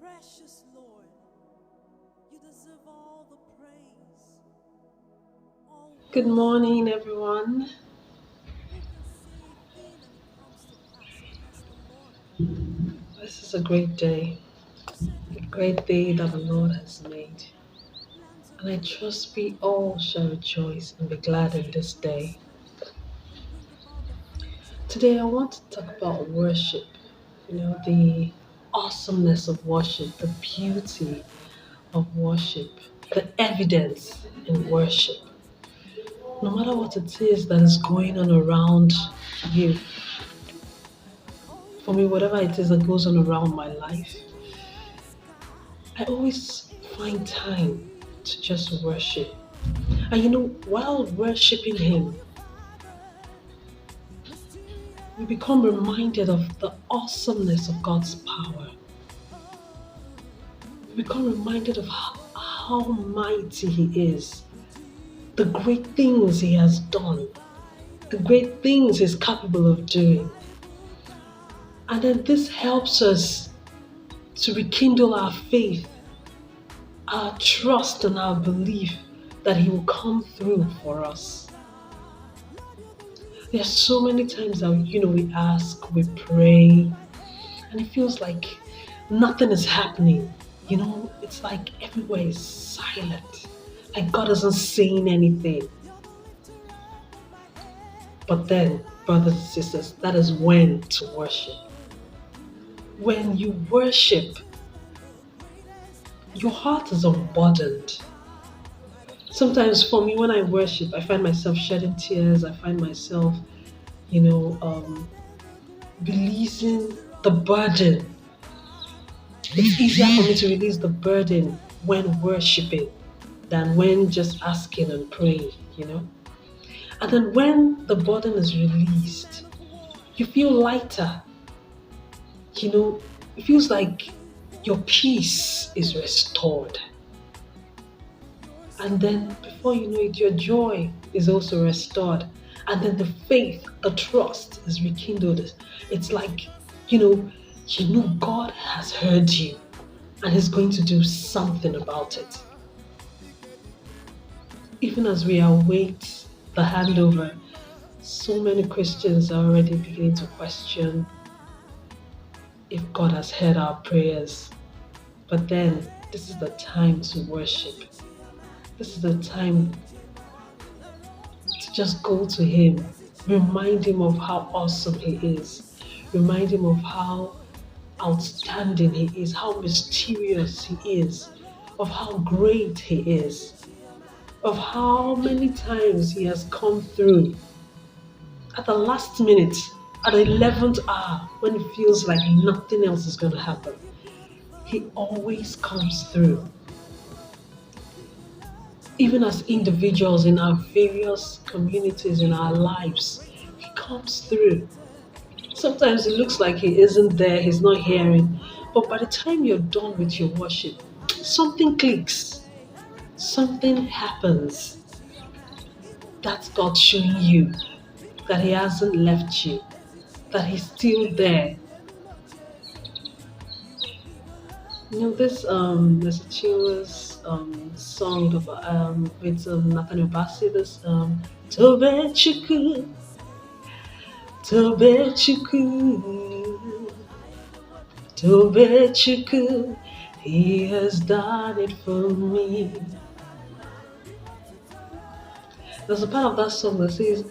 Precious Lord, you deserve all the praise, all Good worship. morning, everyone. Who can say a thing and it comes to pass unless the Lord This is a great day, who said a you would great day that the never Lord leave has made. plans of And I good trust and we not of all shall evil rejoice and be to glad give in you this day. praise and bring about the future. Today, I want to talk about worship, the awesomeness of worship, the beauty of worship, the evidence in worship. No matter what it is that is going on around you, Oh, for me, you whatever it is that goes on around my are life, glorious God. I always You find set time to just me worship. And while worshiping Oh, Him, you Father, we mysterious become reminded of the God. awesomeness of God's power. Oh, We become reminded of how mighty He is, the great Redeemer, things He has done, the great provider, things He's capable of doing. faithful And God. then this helps us to rekindle our faith, our trust, and our belief that He will come through for us. Lord, you're the There's reason so many times that we ask, we pray, and it feels like nothing is happening. It's like everywhere is silent. Like God isn't saying anything. you're the lifter of my But then, brothers and sisters, that is when to worship. When you worship, the greatest your heart is unburdened. Sometimes for me, when I worship, I find myself shedding tears. I find myself, you know, um, releasing the burden. It's easier for me to release the burden when worshiping than when just asking and praying. And then when the burden is released, you feel lighter. You know, it feels like your peace is restored. And then before you know it, your joy is also restored. And then the faith, the trust is rekindled. It's like, you know, God has heard you and He's going to do something about it. Even as we await the handover, so many Christians are already beginning to question if God has heard our prayers. But then, this is the time to worship. This is the time to just go to Him, remind Him of how awesome He is, remind Him of how outstanding He is, how mysterious He is, of how great He is, of how many times He has come through at the last minute, at the 11th hour, when it feels like nothing else is going to happen. He always comes through. Even as individuals in our various communities in our lives, He comes through. Sometimes it looks like He isn't there, He's not hearing. But by the time you're done with your worship, something clicks, something happens. That's God showing you that He hasn't left you, that He's still there. There's a Chiwa's song about with Nathaniel Bassey. This Tobe Chuku, Tobe Chuku, Tobe Chuku. He has done it for me. There's a part of that song that says,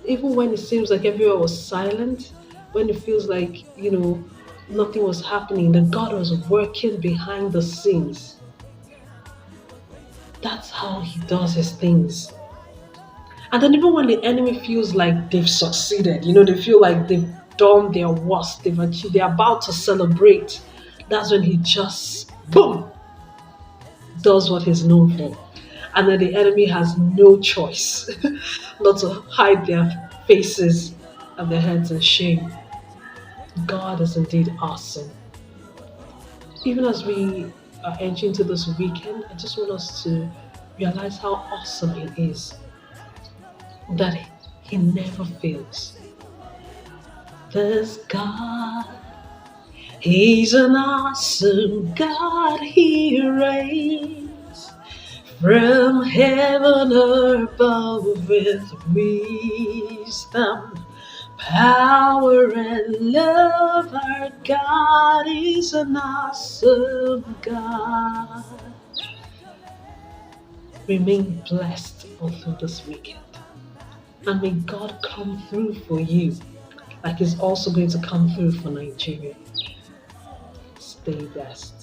even when it seems like everywhere was silent, when it feels like nothing was happening, that God was working behind the scenes. That's how He does His things. And then even when the enemy feels like they've succeeded, they feel like they've done their worst, they've achieved, they're about to celebrate, that's when He just, boom, does what He's known for. And then the enemy has no choice not to hide their faces and their heads in shame. God is indeed awesome. Even as we are entering into this weekend, I just want us to realize how awesome He is, that He never fails. This God He's an awesome God, He reigns from heaven above with wisdom, power, and love. Our God is an awesome God. Remain blessed all through this weekend. And may God come through for you, like He's also going to come through for Nigeria. Stay blessed.